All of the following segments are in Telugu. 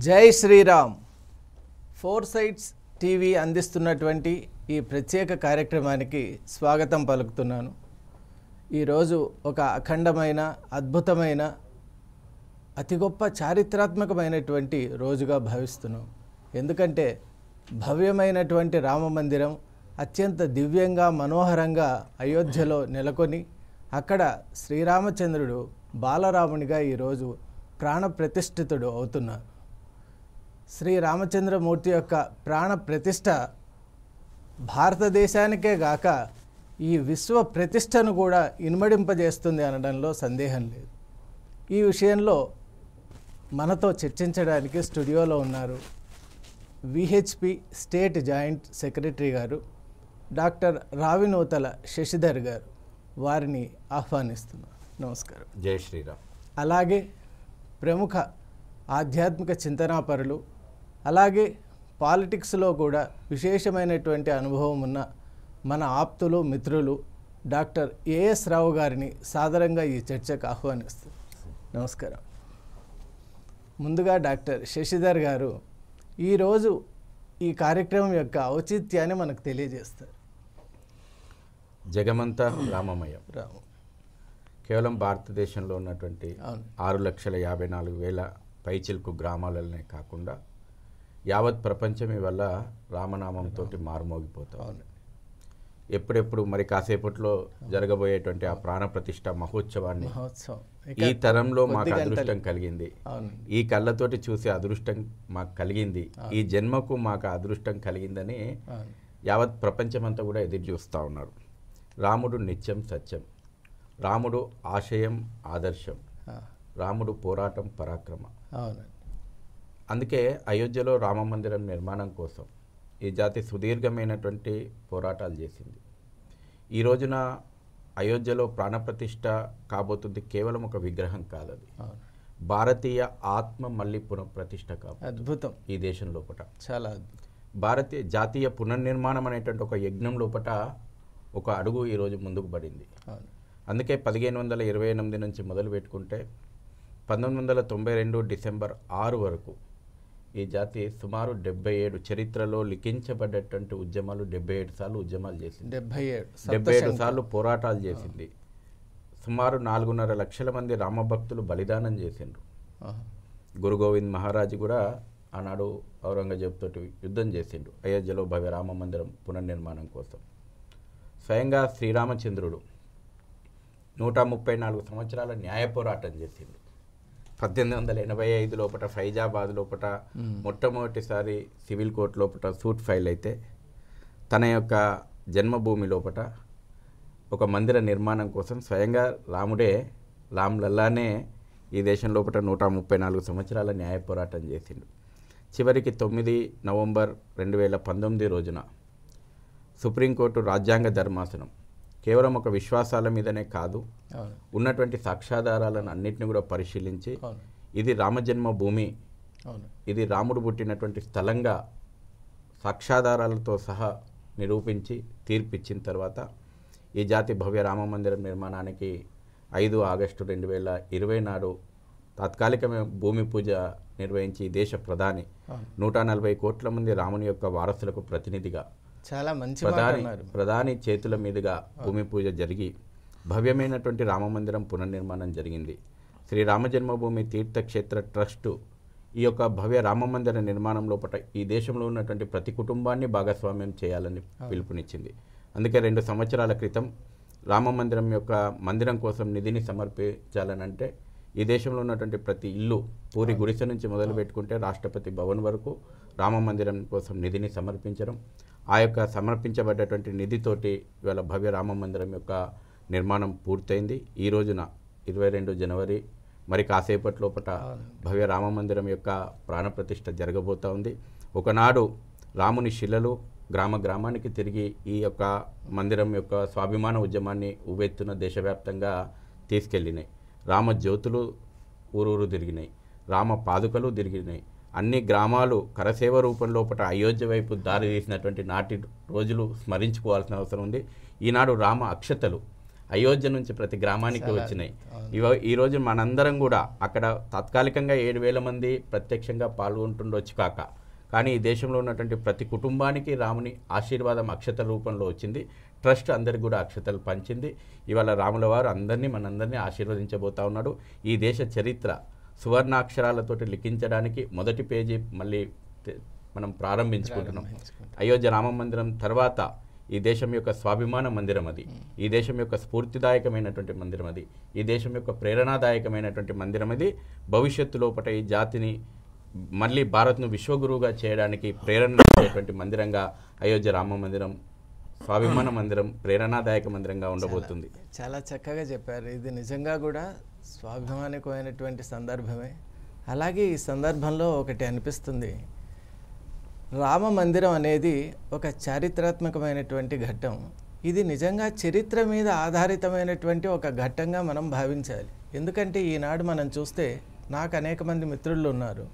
జై శ్రీరామ్. ఫోర్ సైట్స్ టీవీ అందిస్తున్నటువంటి ఈ ప్రత్యేక కార్యక్రమానికి స్వాగతం పలుకుతున్నాను. ఈరోజు ఒక అఖండమైన, అద్భుతమైన, అతి గొప్ప చారిత్రాత్మకమైనటువంటి రోజుగా భావిస్తున్నాం. ఎందుకంటే భవ్యమైనటువంటి రామమందిరం అత్యంత దివ్యంగా, మనోహరంగా అయోధ్యలో నెలకొని అక్కడ శ్రీరామచంద్రుడు బాలరామునిగా ఈరోజు ప్రాణప్రతిష్ఠితుడు అవుతున్నారు. శ్రీరామచంద్రమూర్తి యొక్క ప్రాణ ప్రతిష్ఠ భారతదేశానికే గాక ఈ విశ్వ ప్రతిష్టను కూడా ఇనుమడింపజేస్తుంది అనడంలో సందేహం లేదు. ఈ విషయంలో మనతో చర్చించడానికి స్టూడియోలో ఉన్నారు విహెచ్పి స్టేట్ జాయింట్ సెక్రటరీ గారు డాక్టర్ రావినూతల శశిధర్ గారు. వారిని ఆహ్వానిస్తున్నారు. నమస్కారం. జై శ్రీరామ్. అలాగే ప్రముఖ ఆధ్యాత్మిక చింతనాపరులు, అలాగే పాలిటిక్స్లో కూడా విశేషమైనటువంటి అనుభవం ఉన్న మన ఆప్తులు, మిత్రులు డాక్టర్ ఏఎస్ రావు గారిని సాదరంగా ఈ చర్చకు ఆహ్వానిస్తారు. నమస్కారం. ముందుగా డాక్టర్ శశిధర్ గారు ఈరోజు ఈ కార్యక్రమం యొక్క ఔచిత్యాన్ని మనకు తెలియజేస్తారు. జగమంతా రామమయం. రాము కేవలం భారతదేశంలో ఉన్నటువంటి 6,54,000 పైచిల్కు గ్రామాలనే కాకుండా యావత్ ప్రపంచం ఇవల్ల రామనామంతో మారుమోగిపోతాం. ఎప్పుడెప్పుడు మరి కాసేపట్లో జరగబోయేటువంటి ఆ ప్రాణ ప్రతిష్ఠ మహోత్సవాన్ని ఈ తరంలో మాకు అదృష్టం కలిగింది, ఈ కళ్ళతోటి చూసే అదృష్టం మాకు కలిగింది, ఈ జన్మకు మాకు అదృష్టం కలిగిందని యావత్ ప్రపంచమంతా కూడా ఎదురు చూస్తూ ఉన్నారు. రాముడు నిత్యం సత్యం, రాముడు ఆశయం ఆదర్శం, రాముడు పోరాటం పరాక్రమ. అందుకే అయోధ్యలో రామమందిరం నిర్మాణం కోసం ఈ జాతి సుదీర్ఘమైనటువంటి పోరాటాలు చేసింది. ఈ రోజున అయోధ్యలో ప్రాణప్రతిష్ఠ కాబోతుంది కేవలం ఒక విగ్రహం కాదు, అది భారతీయ ఆత్మ మళ్ళీ పునఃప్రతిష్ఠ కాబోతుంది. అద్భుతం. ఈ దేశం లోపల చాలా అద్భుతం. భారతీయ జాతీయ పునర్నిర్మాణం అనేటువంటి ఒక యజ్ఞం లోపల ఒక అడుగు ఈరోజు ముందుకు పడింది. అందుకే 1528 నుంచి మొదలు పెట్టుకుంటే 1992 డిసెంబర్ 6 వరకు ఈ జాతి సుమారు 77 చరిత్రలో లిఖించబడ్డటువంటి ఉద్యమాలు 77 సార్లు ఉద్యమాలు చేసింది, 77 సార్లు పోరాటాలు చేసింది. సుమారు 4.5 లక్షల మంది రామభక్తులు బలిదానం చేసిండ్రు. గురు గోవింద్ మహారాజు కూడా ఆనాడు ఔరంగజేబ్ తోటి యుద్ధం చేసిండు అయోధ్యలో భవ్య రామ మందిరం పునర్నిర్మాణం కోసం. స్వయంగా శ్రీరామచంద్రుడు 134 సంవత్సరాల న్యాయ పోరాటం చేసిండు. 1885 లోపల ఫైజాబాద్ లోపల మొట్టమొదటిసారి సివిల్ కోర్టు లోపల సూట్ ఫైల్ అయితే తన యొక్క జన్మభూమి లోపల ఒక మందిర నిర్మాణం కోసం స్వయంగా రాముడే, రామ్లల్లానే ఈ దేశం లోపల 134 సంవత్సరాల న్యాయ పోరాటం చేసిండు. చివరికి 9 నవంబర్ 2019 రోజున సుప్రీంకోర్టు రాజ్యాంగ ధర్మాసనం కేవలం ఒక విశ్వాసాల మీదనే కాదు, ఉన్నటువంటి సాక్ష్యాధారాలను అన్నింటినీ కూడా పరిశీలించి ఇది రామజన్మ భూమి, ఇది రాముడు పుట్టినటువంటి స్థలంగా సాక్ష్యాధారాలతో సహా నిరూపించి తీర్పిచ్చిన తర్వాత ఈ జాతి భవ్య రామ మందిరం నిర్మాణానికి 5 ఆగస్టు 2020 నాడు తాత్కాలికమైన భూమి పూజ నిర్వహించి దేశ ప్రధాని 140 కోట్ల మంది రాముని యొక్క వారసులకు ప్రతినిధిగా చాలా మంచి ప్రధాని చేతుల మీదుగా భూమి పూజ జరిగి భవ్యమైనటువంటి రామమందిరం పునర్నిర్మాణం జరిగింది. శ్రీ రామ జన్మభూమి తీర్థక్షేత్ర ట్రస్టు ఈ యొక్క భవ్య రామమందిర నిర్మాణం లోపల ఈ దేశంలో ఉన్నటువంటి ప్రతి కుటుంబాన్ని భాగస్వామ్యం చేయాలని పిలుపునిచ్చింది. అందుకే 2 సంవత్సరాల క్రితం రామమందిరం యొక్క మందిరం కోసం నిధిని సమర్పించాలనంటే ఈ దేశంలో ఉన్నటువంటి ప్రతి ఇల్లు, పూరి గుడిసె నుంచి మొదలు పెట్టుకుంటే రాష్ట్రపతి భవన్ వరకు రామమందిరం కోసం నిధిని సమర్పించడం, ఆ యొక్క సమర్పించబడ్డటువంటి నిధితోటి ఇవాళ భవ్య రామ మందిరం యొక్క నిర్మాణం పూర్తయింది. ఈ రోజున 22 జనవరి మరి కాసేపటి లోపల భవ్య రామ మందిరం యొక్క ప్రాణప్రతిష్ఠ జరగబోతూ ఉంది. ఒకనాడు రాముని శిలలు గ్రామ గ్రామానికి తిరిగి ఈ యొక్క మందిరం యొక్క స్వాభిమాన ఉద్యమాన్ని ఉవ్వెత్తున దేశవ్యాప్తంగా తీసుకెళ్ళినాయి. రామ జ్యోతులు ఊరూరు తిరిగినాయి, రామ పాదుకలు తిరిగినాయి. అన్ని గ్రామాలు కరసేవ రూపం లోపల అయోధ్య వైపు దారి తీసినటువంటి నాటి రోజులు స్మరించుకోవాల్సిన అవసరం ఉంది. ఈనాడు రామ అక్షతలు అయోధ్య నుంచి ప్రతి గ్రామానికి వచ్చినాయి. ఈరోజు మనందరం కూడా అక్కడ తాత్కాలికంగా 7,000 మంది ప్రత్యక్షంగా పాల్గొంటుండొచ్చు కానీ ఈ దేశంలో ఉన్నటువంటి ప్రతి కుటుంబానికి రాముని ఆశీర్వాదం అక్షతల రూపంలో వచ్చింది. ట్రస్ట్ అందరికి కూడా అక్షతలు పంచింది. ఇవాళ రాముల వారు మనందరినీ ఆశీర్వదించబోతా ఉన్నాడు. ఈ దేశ చరిత్ర సువర్ణాక్షరాలతోటి లిఖించడానికి మొదటి పేజీ మళ్ళీ మనం ప్రారంభించుకుంటున్నాం. అయోధ్య రామ మందిరం తర్వాత ఈ దేశం యొక్క స్వాభిమాన మందిరం అది, ఈ దేశం యొక్క స్ఫూర్తిదాయకమైనటువంటి మందిరం అది, ఈ దేశం యొక్క ప్రేరణాదాయకమైనటువంటి మందిరం అది. భవిష్యత్తు లోపల ఈ జాతిని మళ్ళీ భారత్ను విశ్వగురువుగా చేయడానికి ప్రేరణ ఇచ్చేటువంటి మందిరంగా అయోధ్య రామ మందిరం స్వాభిమాన మందిరం, ప్రేరణాదాయక మందిరంగా ఉండబోతుంది. చాలా చక్కగా చెప్పారు. ఇది నిజంగా కూడా స్వాభిమానికమైనటువంటి సందర్భమే. అలాగే ఈ సందర్భంలో ఒకటి అనిపిస్తుంది, రామ మందిరం అనేది ఒక చారిత్రాత్మకమైనటువంటి ఘట్టం. ఇది నిజంగా చరిత్ర మీద ఆధారితమైనటువంటి ఒక ఘట్టంగా మనం భావించాలి. ఎందుకంటే ఈనాడు మనం చూస్తే నాకు అనేక మంది మిత్రులు ఉన్నారు.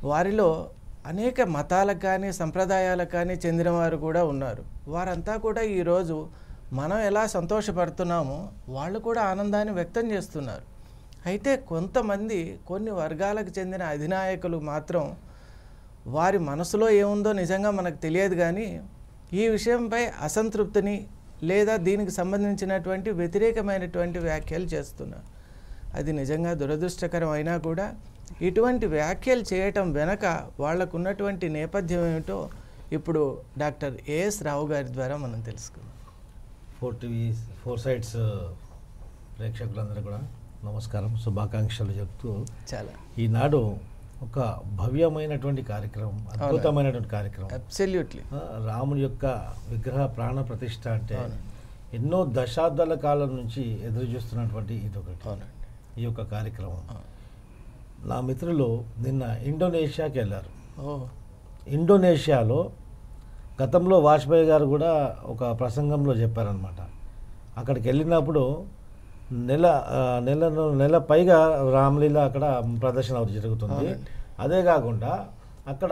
వారిలో అనేక మతాలకు కానీ సంప్రదాయాలకు కానీ చెందినవారు కూడా ఉన్నారు. వారంతా కూడా ఈరోజు మనం ఎలా సంతోషపడుతున్నామో వాళ్ళు కూడా ఆనందాన్ని వ్యక్తం చేస్తున్నారు. అయితే కొంతమంది కొన్ని వర్గాలకు చెందిన అధినాయకులు మాత్రం వారి మనసులో ఏముందో నిజంగా మనకు తెలియదు, కానీ ఈ విషయంపై అసంతృప్తిని లేదా దీనికి సంబంధించినటువంటి వ్యతిరేకమైనటువంటి వ్యాఖ్యలు చేస్తున్నారు. అది నిజంగా దురదృష్టకరం అయినా కూడా ఇటువంటి వ్యాఖ్యలు చేయటం వెనక వాళ్లకు ఉన్నటువంటి నేపథ్యం ఏమిటో ఇప్పుడు డాక్టర్ ఏఎస్ రావు గారి ద్వారా మనం తెలుసుకుందాం. 4TV 4 సైడ్స్ ప్రేక్షకులందరూ కూడా నమస్కారం, శుభాకాంక్షలు చెప్తూ చాలా ఈనాడు ఒక భవ్యమైనటువంటి కార్యక్రమం, అద్భుతమైనటువంటి కార్యక్రమం. అబ్సల్యూట్లీ రాముని యొక్క విగ్రహ ప్రాణ ప్రతిష్ఠ అంటే ఎన్నో దశాబ్దాల కాలం నుంచి ఎదురు చూస్తున్నటువంటి ఇదొకటి ఈ యొక్క కార్యక్రమం. నా మిత్రులు నిన్న ఇండోనేషియాకి వెళ్ళారు. ఇండోనేషియాలో గతంలో వాజ్పేయి గారు కూడా ఒక ప్రసంగంలో చెప్పారనమాట. అక్కడికి వెళ్ళినప్పుడు నెల పైగా రామలీల అక్కడ ప్రదర్శన జరుగుతుంది. అదే కాకుండా అక్కడ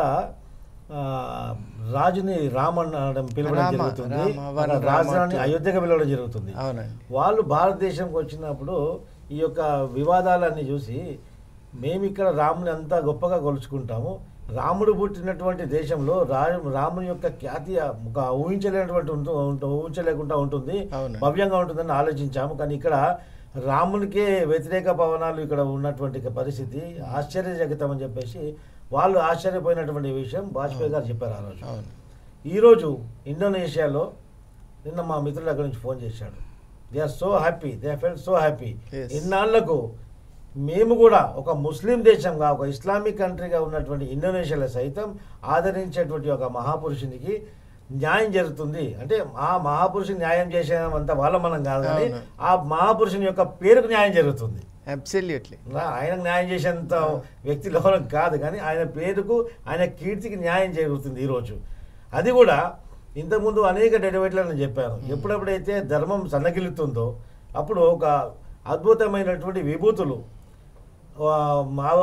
రాజుని రామన్ పిలవడం జరుగుతుంది, రాజధాని అయోధ్యగా పిలవడం జరుగుతుంది. వాళ్ళు భారతదేశంకి వచ్చినప్పుడు ఈ యొక్క వివాదాలన్నీ చూసి మేము ఇక్కడ రాముని అంతా గొప్పగా కొలుచుకుంటాము, రాముడు పుట్టినటువంటి దేశంలో రాముని యొక్క ఖ్యాతి ఒక ఊహించలేకుండా ఉంటుంది, భవ్యంగా ఉంటుందని ఆలోచించాము. కానీ ఇక్కడ రామునికే వ్యతిరేక పవనాలు ఇక్కడ ఉన్నటువంటి పరిస్థితి ఆశ్చర్యజగితం అని చెప్పేసి వాళ్ళు ఆశ్చర్యపోయినటువంటి విషయం వాజ్పేయి గారు చెప్పారు ఆ రోజు. ఈరోజు ఇండోనేషియాలో నిన్న మా మిత్రుడు అక్కడి నుంచి ఫోన్ చేశాడు. They are so happy, they felt so happy. ఇన్నాళ్లకు మేము కూడా ఒక ముస్లిం దేశంగా, ఒక ఇస్లామిక్ కంట్రీగా ఉన్నటువంటి ఇండోనేషియాలో సైతం ఆదరించేటువంటి ఒక మహాపురుషునికి న్యాయం జరుగుతుంది. అంటే ఆ మహాపురుషుని న్యాయం చేసేంత వాళ్ళ మనం కాదు, కానీ ఆ మహాపురుషుని యొక్క పేరుకు న్యాయం జరుగుతుంది. అబ్సల్యూట్లీ ఆయనకు న్యాయం చేసేంత వ్యక్తి లోపల కాదు, కానీ ఆయన పేరుకు, ఆయన కీర్తికి న్యాయం జరుగుతుంది ఈరోజు. అది కూడా ఇంతకుముందు అనేక డెడివేట్లను చెప్పాను. ఎప్పుడెప్పుడైతే ధర్మం సన్నగిలుతుందో అప్పుడు ఒక అద్భుతమైనటువంటి విభూతులు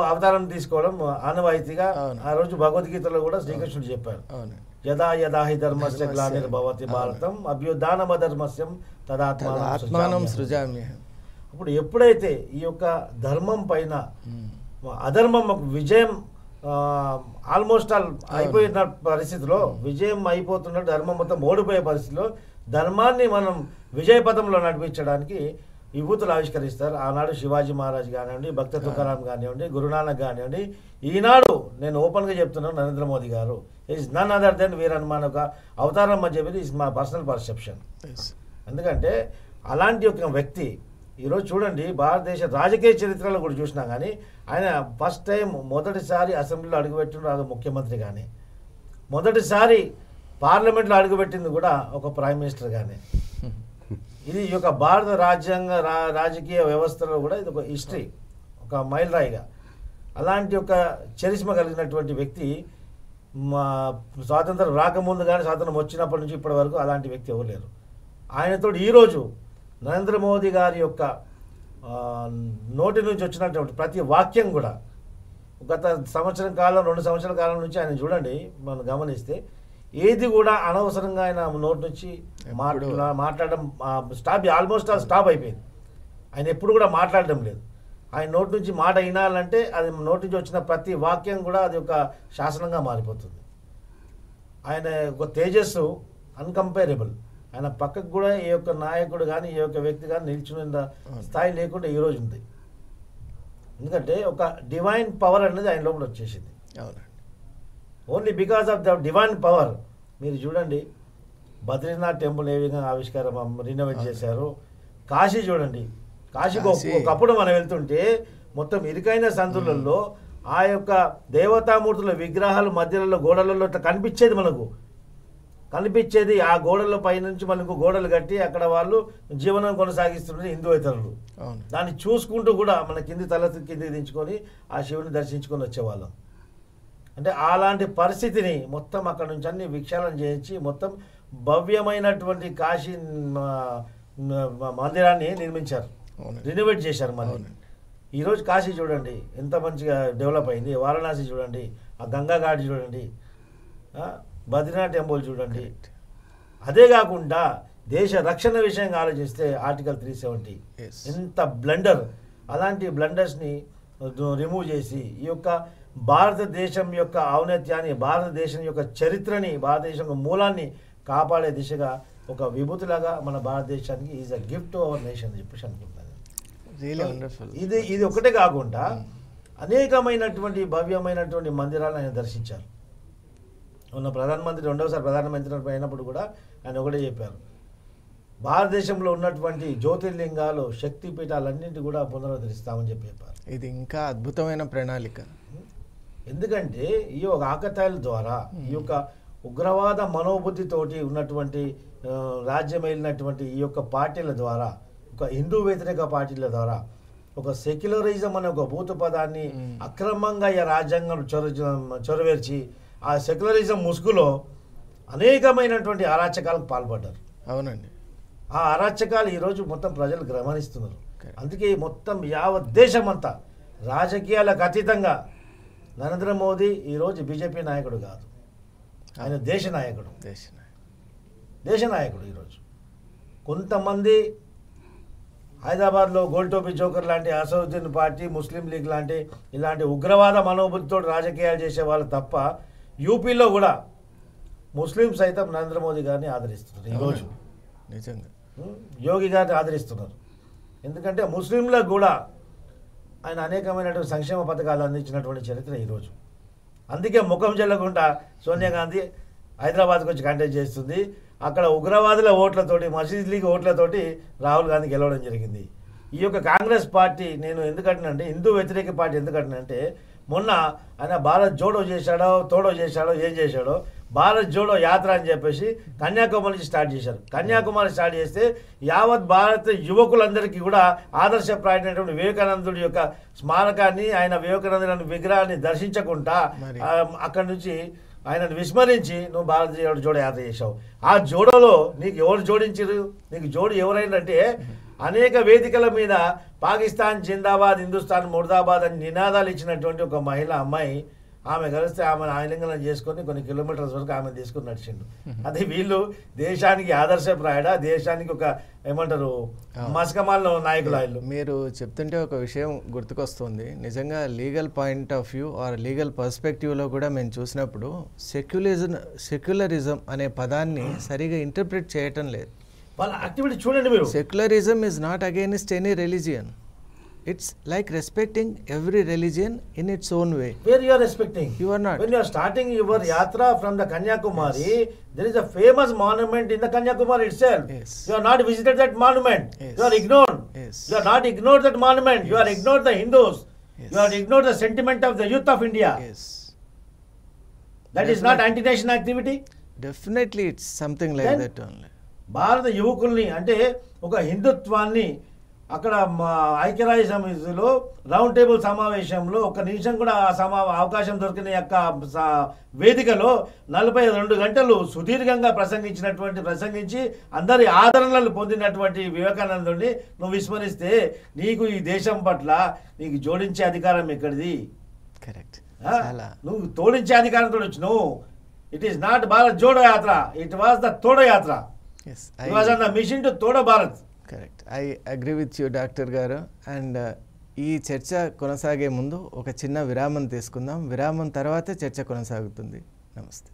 అవతారం తీసుకోవడం ఆనవాయితీగా ఆ రోజు భగవద్గీతలో కూడా శ్రీకృష్ణుడు చెప్పారు. యదా యదా హి ధర్మస్య గ్లానిర్భవతి భారతం అభ్యుత్థానమధర్మస్యం తదాత్మానం సృజామి. అప్పుడు ఎప్పుడైతే ఈ యొక్క ధర్మం పైన అధర్మం విజయం ఆల్మోస్ట్ ఆల్ అయిపోయిన పరిస్థితిలో, విజయం అయిపోతున్నట్టు ధర్మం మొత్తం ఓడిపోయే పరిస్థితిలో ధర్మాన్ని మనం విజయపథంలో నడిపించడానికి విభూతులు ఆవిష్కరిస్తారు. ఆనాడు శివాజీ మహారాజ్ కానివ్వండి, భక్త తుకారాం కానివ్వండి, గురునానక్ కానివ్వండి, ఈనాడు నేను ఓపెన్గా చెప్తున్నాను నరేంద్ర మోదీ గారు ఈజ్ నన్ అదర్ దెన్ వీర్ హనుమాన్ ఒక అవతారం అని చెప్పి ఈజ్ మా పర్సనల్ పర్సెప్షన్. ఎందుకంటే అలాంటి ఒక వ్యక్తి ఈరోజు చూడండి, భారతదేశ రాజకీయ చరిత్రలో కూడా చూసినా కానీ ఆయన ఫస్ట్ టైం మొదటిసారి అసెంబ్లీలో అడుగుపెట్టిన ముఖ్యమంత్రి కానీ, మొదటిసారి పార్లమెంట్లో అడుగుపెట్టింది కూడా ఒక ప్రైమ్ మినిస్టర్ కానీ. ఇది ఈ యొక్క భారత రాజకీయ వ్యవస్థలో కూడా ఇది ఒక హిస్టరీ, ఒక మైలురాయిగా. అలాంటి ఒక చరిష్మ కలిగినటువంటి వ్యక్తి మా స్వాతంత్రం రాకముందు కానీ స్వాతంత్రం వచ్చినప్పటి నుంచి ఇప్పటి వరకు అలాంటి వ్యక్తి ఎవరు లేరు. ఆయనతో ఈరోజు నరేంద్ర మోదీ గారి యొక్క నోటి నుంచి వచ్చినటువంటి ప్రతి వాక్యం కూడా గత సంవత్సరం కాలం 2 సంవత్సరాల కాలం నుంచి ఆయన చూడండి మనం గమనిస్తే ఏది కూడా అనవసరంగా ఆయన నోటి నుంచి మాట్లాడడం స్టాప్, ఆల్మోస్ట్ స్టాప్ అయిపోయింది. ఆయన ఎప్పుడు కూడా మాట్లాడడం లేదు. ఆయన నోటి నుంచి మాట వినాలంటే అది నోటి నుంచి వచ్చిన ప్రతి వాక్యం కూడా అది ఒక శాసనంగా మారిపోతుంది. ఆయన ఒక తేజస్సు అన్కంపేరబుల్. ఆయన పక్కకు కూడా ఏ యొక్క నాయకుడు కానీ ఏ యొక్క వ్యక్తి కానీ నిల్చున్న స్థాయి లేకుండా ఈరోజు ఉంది. ఎందుకంటే ఒక డివైన్ పవర్ అనేది ఆయన లోపల వచ్చేసింది. Only because of the divine power. మీరు చూడండి బద్రీనాథ్ టెంపుల్ ఏ విధంగా ఆవిష్కారం రినోవేట్ చేశారు. కాశీ చూడండి, కాశీకి ఒకప్పుడు మనం వెళ్తుంటే మొత్తం ఇరుకైన సందులలో ఆ యొక్క దేవతామూర్తుల విగ్రహాలు మధ్యలో గోడలలో కనిపించేది, మనకు కనిపించేది. ఆ గోడల పైనుంచి మనకు గోడలు కట్టి అక్కడ వాళ్ళు జీవనం కొనసాగిస్తున్నారు హిందూయేతరులు. దాన్ని చూసుకుంటూ కూడా మన తల కిందికి దించుకొని ఆ శివుని దర్శించుకొని వచ్చేవాళ్ళం. అంటే అలాంటి పరిస్థితిని మొత్తం అక్కడ నుంచి అన్ని విక్షాళన చేయించి మొత్తం భవ్యమైనటువంటి కాశీ మందిరాన్ని నిర్మించారు, రినోవేట్ చేశారు. మళ్ళీ ఈరోజు కాశీ చూడండి ఎంత మంచిగా డెవలప్ అయింది. వారణాసి చూడండి, ఆ గంగా ఘాట్ చూడండి, బద్రీనాథ్ టెంపుల్ చూడండి. అదే కాకుండా దేశ రక్షణ విషయంగా ఆలోచిస్తే ఆర్టికల్ 370 ఎంత బ్లండర్. అలాంటి బ్లండర్స్ని రిమూవ్ చేసి ఈ యొక్క భారతదేశం యొక్క ఔన్నత్యాన్ని, భారతదేశం యొక్క చరిత్రని, భారతదేశం యొక్క మూలాన్ని కాపాడే దిశగా ఒక విభూతిలాగా మన భారతదేశానికి is a gift to our nation అని చెప్పేసి అనుకుంటున్నాను. ఇది ఒకటే కాకుండా అనేకమైనటువంటి భవ్యమైనటువంటి మందిరాలను ఆయన దర్శించారు. ఉన్న ప్రధానమంత్రి రెండవసారి ప్రధానమంత్రి అయినప్పుడు కూడా ఆయన ఒకటే చెప్పారు, భారతదేశంలో ఉన్నటువంటి జ్యోతిర్లింగాలు శక్తిపీఠాలన్నింటి కూడా పునరుద్ధరిస్తామని చెప్పారు. ఇది ఇంకా అద్భుతమైన ప్రణాళిక. ఎందుకంటే ఈ యొక్క ఆకతాయిల ద్వారా, ఈ యొక్క ఉగ్రవాద మనోబుద్ధితోటి ఉన్నటువంటి రాజ్యం వెళ్ళినటువంటి ఈ యొక్క పార్టీల ద్వారా, ఒక హిందూ వ్యతిరేక పార్టీల ద్వారా ఒక సెక్యులరిజం అనే ఒక భూత పదాన్ని అక్రమంగా ఈ రాజ్యాంగం చొరవేర్చి ఆ సెక్యులరిజం ముసుగులో అనేకమైనటువంటి అరాచకాలకు పాల్పడ్డారు. అవునండి. ఆ అరాచకాలు ఈరోజు మొత్తం ప్రజలు గమనిస్తున్నారు. అందుకే మొత్తం యావత్ దేశం అంతా రాజకీయాలకు అతీతంగా నరేంద్ర మోదీ ఈరోజు బీజేపీ నాయకుడు కాదు, ఆయన దేశ నాయకుడు. దేశ నాయకుడు. ఈరోజు కొంతమంది హైదరాబాద్లో గోల్టోపీ జోకర్ లాంటి అసదుద్దీన్ పార్టీ, ముస్లిం లీగ్ లాంటి ఇలాంటి ఉగ్రవాద మనోబుద్ధితో రాజకీయాలు చేసే వాళ్ళు తప్ప యూపీలో కూడా ముస్లిం సైతం నరేంద్ర మోదీ గారిని ఆదరిస్తున్నారు. ఈరోజు నిజంగా యోగి గారిని ఆదరిస్తున్నారు. ఎందుకంటే ముస్లింలకు కూడా ఆయన అనేకమైనటువంటి సంక్షేమ పథకాలు అందించినటువంటి చరిత్ర ఈరోజు. అందుకే ముఖం చెల్లకుండా సోనియా గాంధీ హైదరాబాద్కి వచ్చి కంటెస్ట్ చేస్తుంది. అక్కడ ఉగ్రవాదుల ఓట్లతోటి, మసీద్ లీగ్ ఓట్లతోటి రాహుల్ గాంధీ గెలవడం జరిగింది. ఈ యొక్క కాంగ్రెస్ పార్టీ నేను ఎందుకంటున్నానంటే, హిందూ వ్యతిరేక పార్టీ ఎందుకంటున్నానంటే, మొన్న ఆయన భారత్ జోడో చేశాడో తోడో చేశాడో ఏం చేశాడో భారత్ జోడో యాత్ర అని చెప్పేసి కన్యాకుమారి నుంచి స్టార్ట్ చేశారు. కన్యాకుమారి స్టార్ట్ చేస్తే యావత్ భారత యువకులందరికీ కూడా ఆదర్శప్రాయమైనటువంటి వివేకానందుడి యొక్క స్మారకాన్ని, ఆయన వివేకానందుడి విగ్రహాన్ని దర్శించకుండా అక్కడి నుంచి ఆయనను విస్మరించి నువ్వు భారతీయ జోడో యాత్ర చేశావు. ఆ జోడోలో నీకు ఎవరు జోడించారు? నీకు జోడు ఎవరైందంటే అనేక వేదికల మీద పాకిస్తాన్ జిందాబాద్, హిందుస్థాన్ ముర్దాబాద్ అని నినాదాలు ఇచ్చినటువంటి ఒక మహిళా అమ్మాయి, ఆమె కలిస్తే ఆమెను ఆలింగనం చేసుకొని కొన్ని కిలోమీటర్స్ వరకు ఆమె తీసుకుని నడిచిండు. అదే వీళ్ళు దేశానికి ఆదర్శప్రాయడా, దేశానికి ఒక ఏమంటారు మస్కమాల నాయకులు. ఆయన మీరు చెప్తుంటే ఒక విషయం గుర్తుకొస్తుంది. నిజంగా legal point of view or legal పర్స్పెక్టివ్లో కూడా మేము చూసినప్పుడు సెక్యులరిజం అనే పదాన్ని సరిగా ఇంటర్ప్రిట్ చేయటం లేదు. వాళ్ళ యాక్టివిటీ చూడండి మీరు. Secularism is not against any religion. It's like respecting every religion in its own way. Where you are respecting? You are not. When you are starting your yatra from the Kanyakumari, there is a famous monument in the Kanyakumari itself. Yes. You are not visited that monument. Yes. You are ignored. Yes. You are not ignored that monument. Yes. You are ignored the Hindus. Yes. You are ignored the sentiment of the youth of India. Yes. That is not anti-nation activity. Definitely it's something like Then, that only. భారత యువకుల్ని అంటే ఒక హిందుత్వాన్ని అక్కడ ఐక్యరాజ్య సమితిలో రౌండ్ టేబుల్ సమావేశంలో ఒక నిమిషం కూడా అవకాశం దొరికిన యొక్క వేదికలో 42 గంటలు సుదీర్ఘంగా ప్రసంగించి అందరి ఆదరణలు పొందినటువంటి వివేకానందుడిని నువ్వు విస్మరిస్తే నీకు ఈ దేశం పట్ల నీకు జోడించే అధికారం ఎక్కడిది? కరెక్ట్. నువ్వు తోడించే అధికారంతో వచ్చినావు. It is not Bharat Jodo Yatra, it was the తోడో యాత్ర. Yes, It was on the mission to Jodo Bharat. Correct. I agree with you doctor గారు. అండ్ ఈ చర్చ కొనసాగే ముందు ఒక చిన్న విరామం తీసుకుందాం. విరామం తర్వాతే చర్చ కొనసాగుతుంది. నమస్తే.